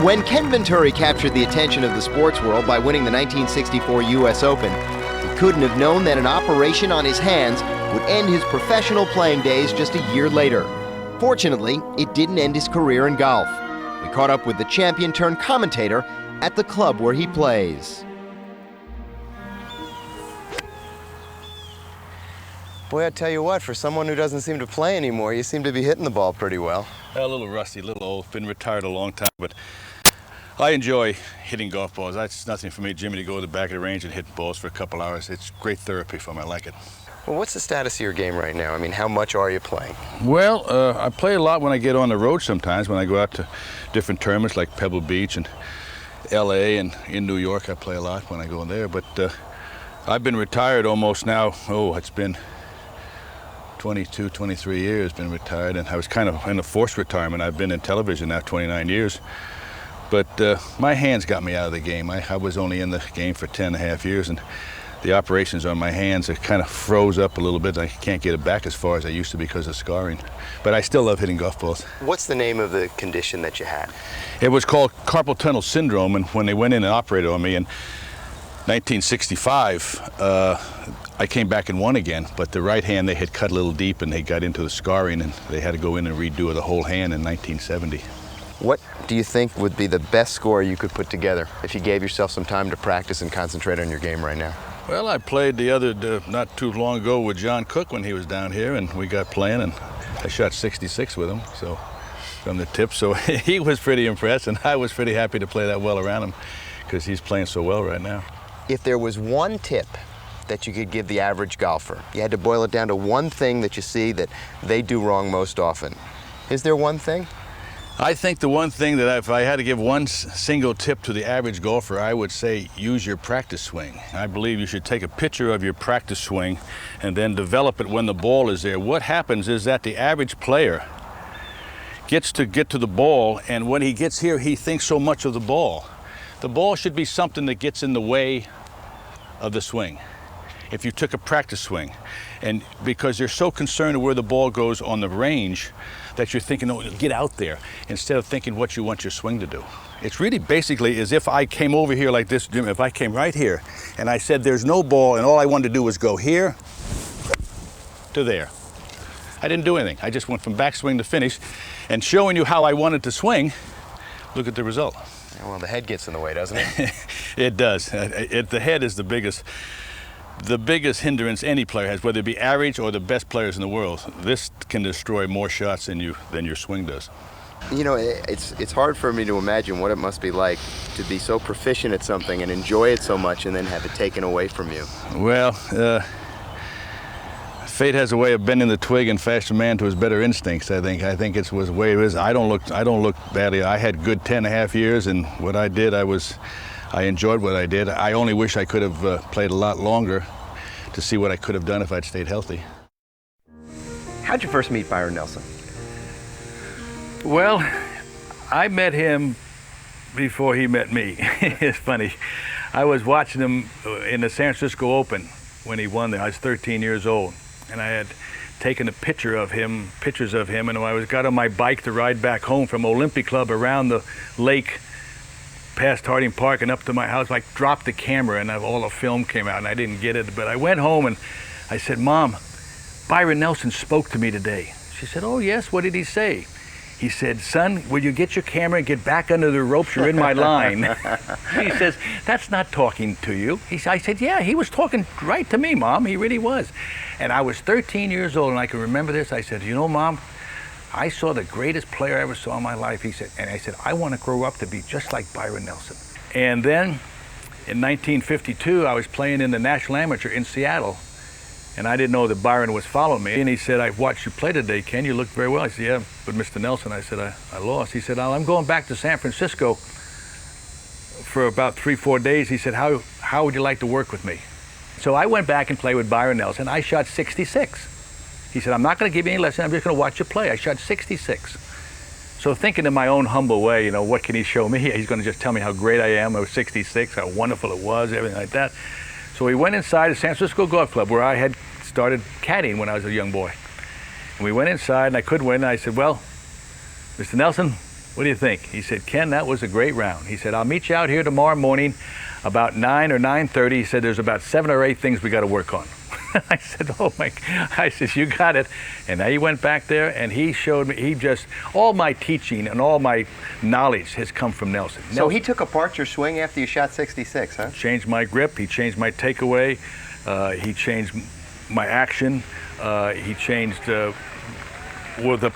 When Ken Venturi captured the attention of the sports world by winning the 1964 U.S. Open, he couldn't have known that an operation on his hands would end his professional playing days just a year later. Fortunately, it didn't end his career in golf. We caught up with the champion turned commentator at the club where he plays. Boy, I tell you what, for someone who doesn't seem to play anymore, you seem to be hitting the ball pretty well. A little rusty, a little old, been retired a long time, but I enjoy hitting golf balls. It's nothing for me, Jimmy, to go to the back of the range and hit balls for a couple hours. It's great therapy for me. I like it. Well, what's the status of your game right now? I mean, how much are you playing? Well, I play a lot when I get on the road sometimes, when I go out to different tournaments like Pebble Beach and LA and in New York. I play a lot when I go in there, but I've been retired almost now, it's been 22, 23 years, been retired, and I was kind of in a forced retirement. I've been in television now 29 years, but my hands got me out of the game. I was only in the game for 10 and a half years, and the operations on my hands, it kind of froze up a little bit. I can't get it back as far as I used to because of scarring, but I still love hitting golf balls. What's the name of the condition that you had? It was called carpal tunnel syndrome, and when they went in and operated on me in 1965, I came back and won again, but the right hand they had cut a little deep and they got into the scarring and they had to go in and redo the whole hand in 1970. What do you think would be the best score you could put together if you gave yourself some time to practice and concentrate on your game right now? Well, I played not too long ago with John Cook when he was down here, and we got playing, and I shot 66 with him, so from the tip. So he was pretty impressed, and I was pretty happy to play that well around him because he's playing so well right now. If there was one tip that you could give the average golfer, you had to boil it down to one thing that you see that they do wrong most often. Is there one thing? I think the one thing that if I had to give one single tip to the average golfer, I would say use your practice swing. I believe you should take a picture of your practice swing and then develop it when the ball is there. What happens is that the average player gets to the ball, and when he gets here, he thinks so much of the ball. The ball should be something that gets in the way of the swing. If you took a practice swing, and because you're so concerned with where the ball goes on the range that you're thinking, oh, get out there, instead of thinking what you want your swing to do. It's really basically as if I came over here like this, Jim, if I came right here and I said there's no ball and all I wanted to do was go here to there. I didn't do anything. I just went from backswing to finish, and showing you how I wanted to swing, look at the result. Well, the head gets in the way, doesn't it? It does. The head is the biggest hindrance any player has, whether it be average or the best players in the world. This can destroy more shots than your swing does. You know, it's hard for me to imagine what it must be like to be so proficient at something and enjoy it so much and then have it taken away from you. Well, fate has a way of bending the twig and fashion man to his better instincts. I think it's the way it is. I don't look badly. I had good 10 and a half years, and what I did, I enjoyed what I did. I only wish I could have played a lot longer to see what I could have done if I'd stayed healthy. How'd you first meet Byron Nelson? Well, I met him before he met me. It's funny. I was watching him in the San Francisco Open when he won there. I was 13 years old, and I had taken pictures of him, and I got on my bike to ride back home from Olympic Club around the lake past Harding Park and up to my house. I dropped the camera and all the film came out and I didn't get it, but I went home and I said, Mom, Byron Nelson spoke to me today. She said, oh yes, what did he say? He said, son, will you get your camera and get back under the ropes? You're in my line. He says, that's not talking to you. I said, yeah, he was talking right to me, Mom. He really was. And I was 13 years old and I can remember this. I said, you know, Mom, I saw the greatest player I ever saw in my life. He said, and I said, I want to grow up to be just like Byron Nelson. And then in 1952, I was playing in the National Amateur in Seattle. And I didn't know that Byron was following me. And he said, I've watched you play today, Ken. You look very well. I said, yeah, but Mr. Nelson, I said, I lost. He said, I'm going back to San Francisco for about 3-4 days. He said, how would you like to work with me? So I went back and played with Byron Nelson. I shot 66. He said, I'm not going to give you any lesson. I'm just going to watch you play. I shot 66. So thinking in my own humble way, you know, what can he show me? He's going to just tell me how great I am. I was 66, how wonderful it was, everything like that. So we went inside the San Francisco Golf Club where I had started caddying when I was a young boy. And we went inside and I couldn't win. And I said, well, Mr. Nelson, What do you think? He said, Ken, that was a great round. He said, I'll meet you out here tomorrow morning about 9 or 9:30. He said, there's about 7 or 8 things we got to work on. I said, oh my, I said, you got it. And now he went back there and he showed me, all my teaching and all my knowledge has come from Nelson. So he took apart your swing after you shot 66, huh? Changed my grip, he changed my takeaway, he changed my action, he changed the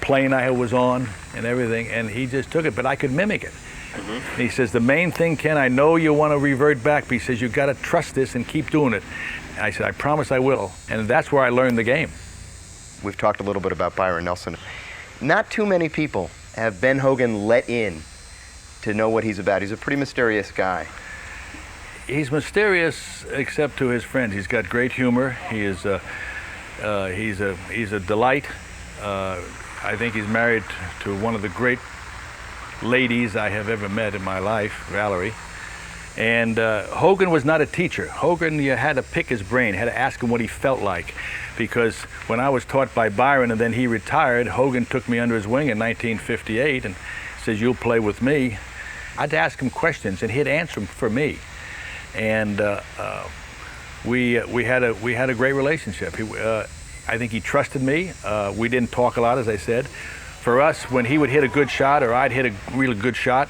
plane I was on and everything, and he just took it, but I could mimic it. Mm-hmm. He says, the main thing, Ken, I know you want to revert back, but he says, you got to trust this and keep doing it. I said, I promise I will. And that's where I learned the game. We've talked a little bit about Byron Nelson. Not too many people have Ben Hogan let in to know what he's about. He's a pretty mysterious guy. He's mysterious except to his friends. He's got great humor. He's a delight. I think he's married to one of the great ladies I have ever met in my life, Valerie. And Hogan was not a teacher. Hogan, you had to pick his brain, had to ask him what he felt like. Because when I was taught by Byron and then he retired, Hogan took me under his wing in 1958 and says, you'll play with me. I'd ask him questions and he'd answer them for me. And we had a great relationship. I think he trusted me. We didn't talk a lot, as I said. For us, when he would hit a good shot or I'd hit a really good shot,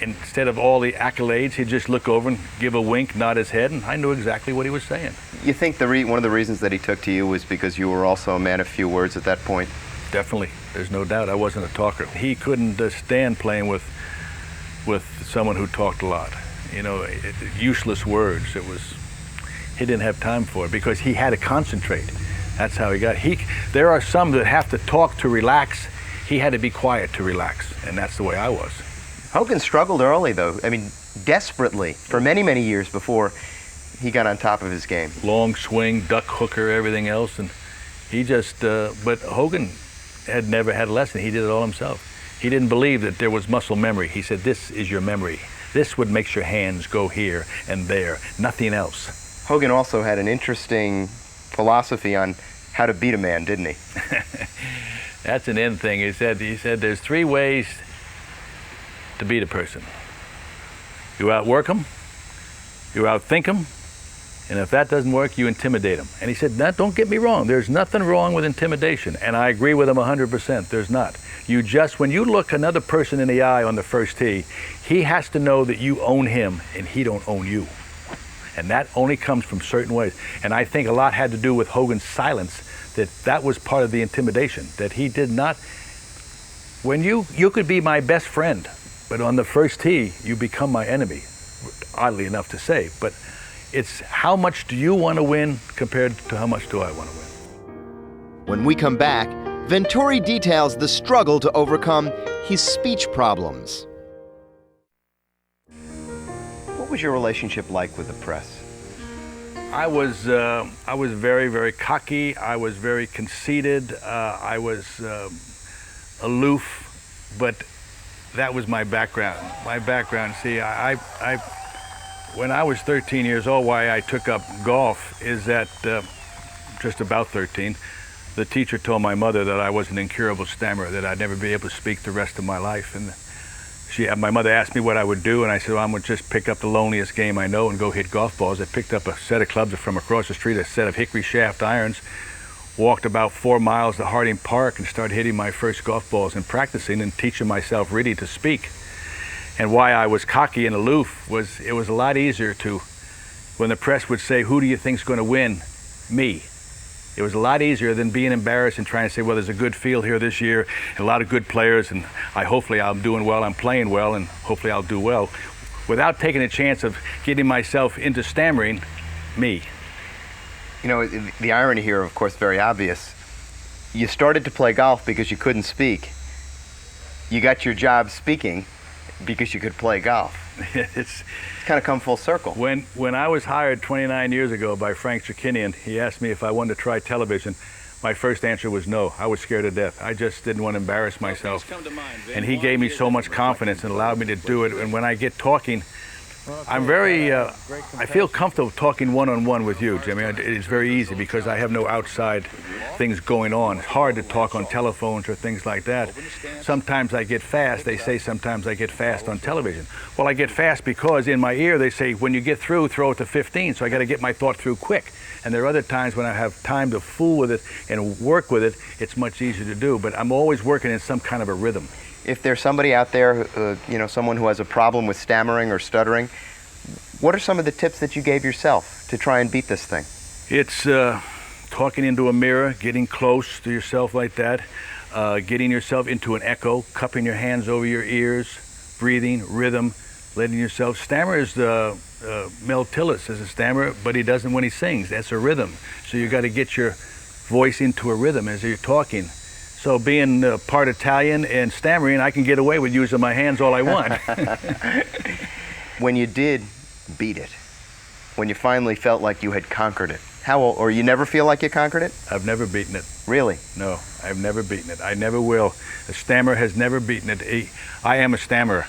instead of all the accolades, he'd just look over and give a wink, nod his head, and I knew exactly what he was saying. You think one of the reasons that he took to you was because you were also a man of few words at that point? Definitely. There's no doubt. I wasn't a talker. He couldn't stand playing with someone who talked a lot. You know, useless words. He didn't have time for it because he had to concentrate. That's how he got. There are some that have to talk to relax. He had to be quiet to relax, and that's the way I was. Hogan struggled early, though. I mean, desperately for many, many years before he got on top of his game. Long swing, duck hooker, everything else, and he just. But Hogan had never had a lesson. He did it all himself. He didn't believe that there was muscle memory. He said, "This is your memory. This would make your hands go here and there. Nothing else." Hogan also had an interesting philosophy on how to beat a man, didn't he? That's an end thing. He said there's 3 ways to beat a person. You outwork them, you outthink them, and if that doesn't work, you intimidate them. And he said, don't get me wrong, there's nothing wrong with intimidation, and I agree with him 100%, there's not. When you look another person in the eye on the first tee, he has to know that you own him and he don't own you. And that only comes from certain ways. And I think a lot had to do with Hogan's silence, that was part of the intimidation, that he did not, when you could be my best friend, but on the first tee, you become my enemy, oddly enough to say. But it's how much do you want to win compared to how much do I want to win. When we come back, Venturi details the struggle to overcome his speech problems. What was your relationship like with the press? I was very, very cocky. I was very conceited. I was aloof, but that was my background. My background, see, when I was 13 years old, why I took up golf is that, just about 13, the teacher told my mother that I was an incurable stammerer, that I'd never be able to speak the rest of my life. And my mother asked me what I would do, and I said, well, I'm going to just pick up the loneliest game I know and go hit golf balls. I picked up a set of clubs from across the street, a set of hickory shaft irons, walked about 4 miles to Harding Park and started hitting my first golf balls and practicing and teaching myself really to speak. And why I was cocky and aloof was it was a lot easier to, when the press would say, who do you think's going to win? Me. It was a lot easier than being embarrassed and trying to say, well, there's a good field here this year, and a lot of good players, and hopefully I'm doing well, I'm playing well, and hopefully I'll do well, without taking a chance of getting myself into stammering, me. You know, the irony here, of course, very obvious. You started to play golf because you couldn't speak. You got your job speaking because you could play golf. It's kind of come full circle. When I was hired 29 years ago by Frank Chirkinian, he asked me if I wanted to try television. My first answer was no. I was scared to death. I just didn't want to embarrass myself. And he gave me so much confidence and allowed me to do it. And when I get talking, I'm very, I feel comfortable talking one-on-one with you, Jimmy. It's very easy because I have no outside things going on. It's hard to talk on telephones or things like that. Sometimes I get fast. They say sometimes I get fast on television. Well, I get fast because in my ear they say, when you get through, throw it to 15. So I got to get my thought through quick. And there are other times when I have time to fool with it and work with it, it's much easier to do. But I'm always working in some kind of a rhythm. If there's somebody out there, you know, someone who has a problem with stammering or stuttering, what are some of the tips that you gave yourself to try and beat this thing? It's talking into a mirror, getting close to yourself like that, getting yourself into an echo, cupping your hands over your ears, breathing, rhythm, letting yourself stammer. Is Mel Tillis is a stammerer, but he doesn't when he sings. That's a rhythm. So you got to get your voice into a rhythm as you're talking. So being part Italian and stammering, I can get away with using my hands all I want. When you did beat it, when you finally felt like you had conquered it, or you never feel like you conquered it? I've never beaten it. Really? No, I've never beaten it. I never will. A stammerer has never beaten it. I am a stammerer,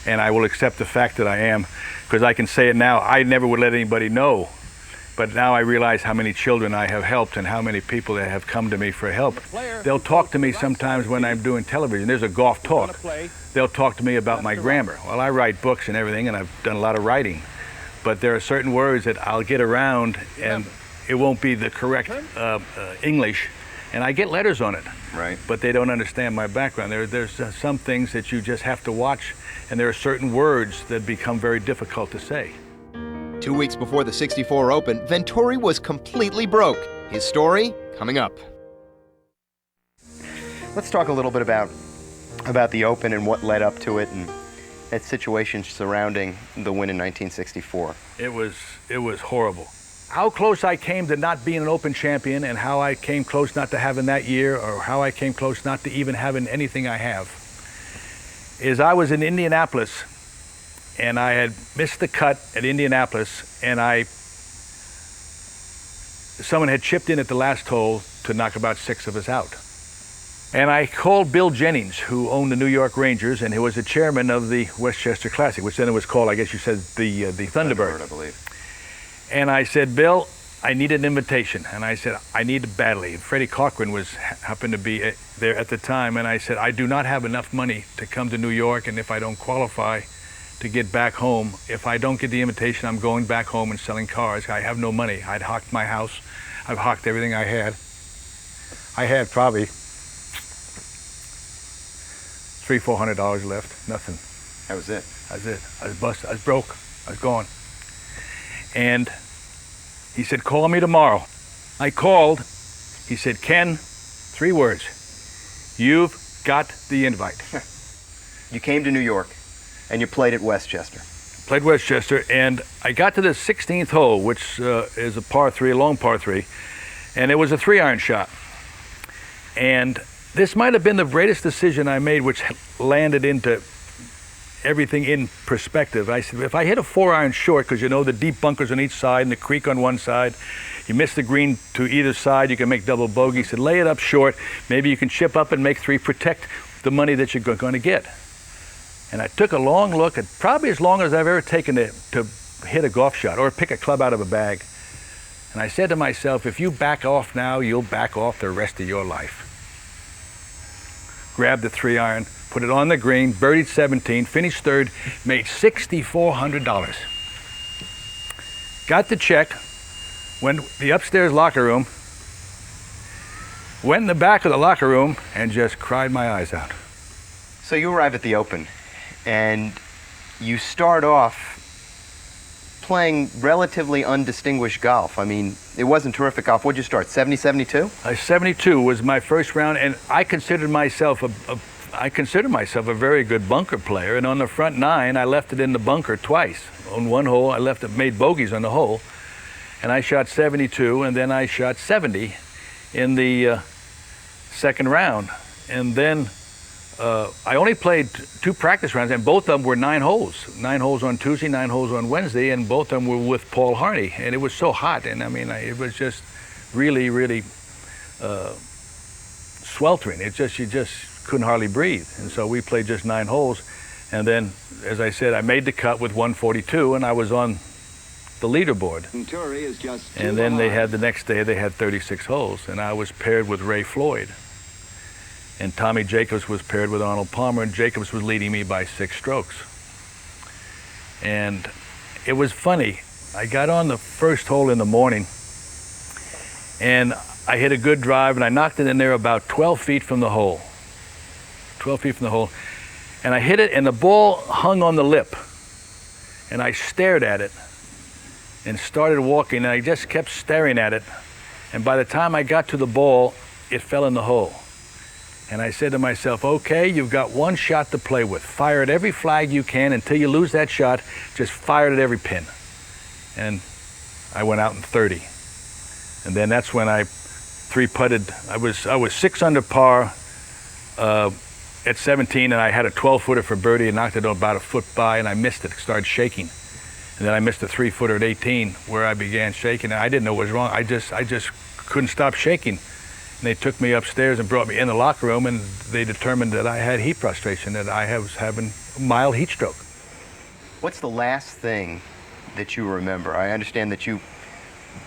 and I will accept the fact that I am, because I can say it now. I never would let anybody know. But now I realize how many children I have helped and how many people that have come to me for help. They'll talk to me sometimes when I'm doing television. There's a golf talk. They'll talk to me about my grammar. Well, I write books and everything, and I've done a lot of writing. But there are certain words that I'll get around, and it won't be the correct English, and I get letters on it. Right. But they don't understand my background. There's some things that you just have to watch, and there are certain words that become very difficult to say. 2 weeks before the 64 Open, Venturi was completely broke. His story coming up. Let's talk a little bit about the Open and what led up to it and that situation surrounding the win in 1964. It was horrible. How close I came to not being an Open champion, and how I came close not to having that year, or how I came close not to even having anything I have, is I was in Indianapolis, and I had missed the cut at Indianapolis, and someone had chipped in at the last hole to knock about 6 of us out. And I called Bill Jennings, who owned the New York Rangers, and who was the chairman of the Westchester Classic, which then it was called, I guess you said, the Thunderbird. I believe. And I said, Bill, I need an invitation. And I said, I need it badly. And Freddie Cochran happened to be there at the time, and I said, I do not have enough money to come to New York, and if I don't qualify to get back home, if I don't get the invitation, I'm going back home and selling cars. I have no money. I'd hocked my house. I've hocked everything I had. I had probably $300-400 left. Nothing. That was it. That was it. I was busted. I was broke. I was gone. And he said, call me tomorrow. I called. He said, Ken, 3 words. You've got the invite. You came to New York and you played at Westchester. Played Westchester, and I got to the 16th hole, which is a par 3, a long par 3, and it was a 3-iron shot. And this might have been the greatest decision I made, which landed into everything in perspective. I said, if I hit a 4-iron short, because you know the deep bunkers on each side and the creek on one side, you miss the green to either side, you can make double bogey. He said, lay it up short, maybe you can chip up and make 3, protect the money that you're going to get. And I took a long look, at probably as long as I've ever taken to hit a golf shot or pick a club out of a bag. And I said to myself, if you back off now, you'll back off the rest of your life. Grabbed the 3-iron, put it on the green, birdied 17, finished 3rd, made $6,400. Got the check, went to the upstairs locker room, went in the back of the locker room, and just cried my eyes out. So you arrive at the Open, and you start off playing relatively undistinguished golf. I mean, it wasn't terrific golf. What'd you start, 70, 72? 72 was my first round, and I considered myself a very good bunker player. And on the front 9, I left it in the bunker twice. On one hole, I made bogeys on the hole, and I shot 72, and then I shot 70 in the second round. And then I only played 2 practice rounds, and both of them were 9 holes. 9 holes on Tuesday, 9 holes on Wednesday, and both of them were with Paul Harney. And it was so hot, and I mean, it was just really, really sweltering. You just couldn't hardly breathe. And so we played just 9 holes. And then, as I said, I made the cut with 142, and I was on the leaderboard. Venturi is just And then they had the next day, they had 36 holes, and I was paired with Ray Floyd. And Tommy Jacobs was paired with Arnold Palmer, and Jacobs was leading me by 6 strokes. And it was funny. I got on the first hole in the morning, and I hit a good drive, and I knocked it in there about 12 feet from the hole. 12 feet from the hole. And I hit it, and the ball hung on the lip. And I stared at it and started walking, and I just kept staring at it. And by the time I got to the ball, it fell in the hole. And I said to myself, okay, you've got one shot to play with. Fire at every flag you can until you lose that shot. Just fire it at every pin. And I went out in 30. And then that's when I three-putted. I was 6 under par at 17, and I had a 12-footer for birdie and knocked it about a foot by, and I missed it. It started shaking. And then I missed a 3-footer at 18 where I began shaking. And I didn't know what was wrong. I just couldn't stop shaking. And they took me upstairs and brought me in the locker room, and they determined that I had heat frustration, that I was having mild heat stroke. What's the last thing that you remember? I understand that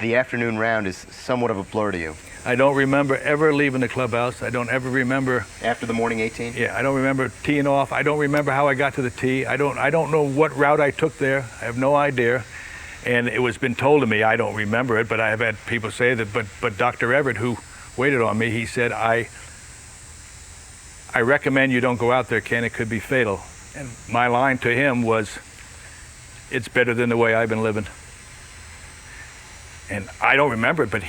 the afternoon round is somewhat of a blur to you. I don't remember ever leaving the clubhouse. I don't ever remember. After the morning 18? Yeah, I don't remember teeing off. I don't remember how I got to the tee. I don't know what route I took there. I have no idea. And it was been told to me, I don't remember it, but I have had people say that, but Dr. Everett, who waited on me, he said, I recommend you don't go out there, Ken, it could be fatal. And my line to him was, it's better than the way I've been living. And I don't remember it, but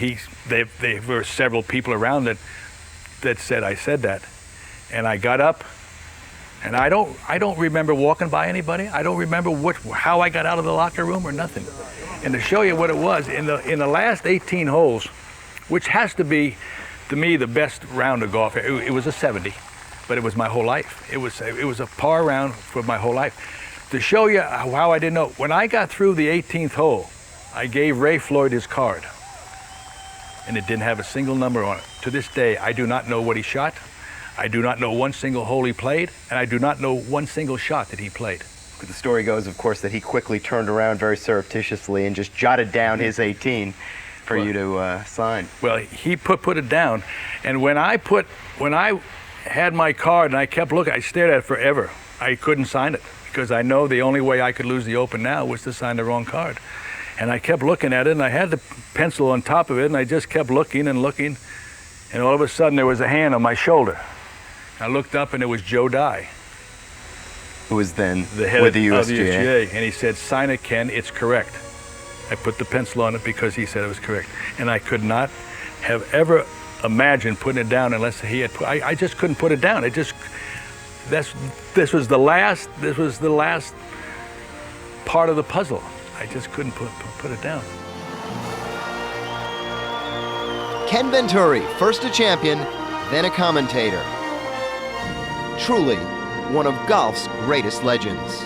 there were several people around that said I said that. And I got up, and I don't remember walking by anybody. I don't remember how I got out of the locker room or nothing. And to show you what it was, in the last 18 holes, which has to be, to me, the best round of golf. It was a 70, but it was my whole life. It was a par round for my whole life. To show you how I didn't know, when I got through the 18th hole, I gave Ray Floyd his card, and it didn't have a single number on it. To this day, I do not know what he shot. I do not know one single hole he played, and I do not know one single shot that he played. The story goes, of course, that he quickly turned around very surreptitiously and just jotted down his 18 for you to sign. Well, he put it down, and when I had my card and I kept looking, I stared at it forever. I couldn't sign it because I know the only way I could lose the Open now was to sign the wrong card. And I kept looking at it, and I had the pencil on top of it, and I just kept looking and looking, and all of a sudden there was a hand on my shoulder. I looked up, and it was Joe Dye, who was then the head with the USGA. Of the USGA, and he said, "Sign it, Ken, it's correct." I put the pencil on it because he said it was correct, and I could not have ever imagined putting it down unless he had I just couldn't put it down. This was the last part of the puzzle. I just couldn't put it down. Ken Venturi, first a champion, then a commentator. Truly one of golf's greatest legends.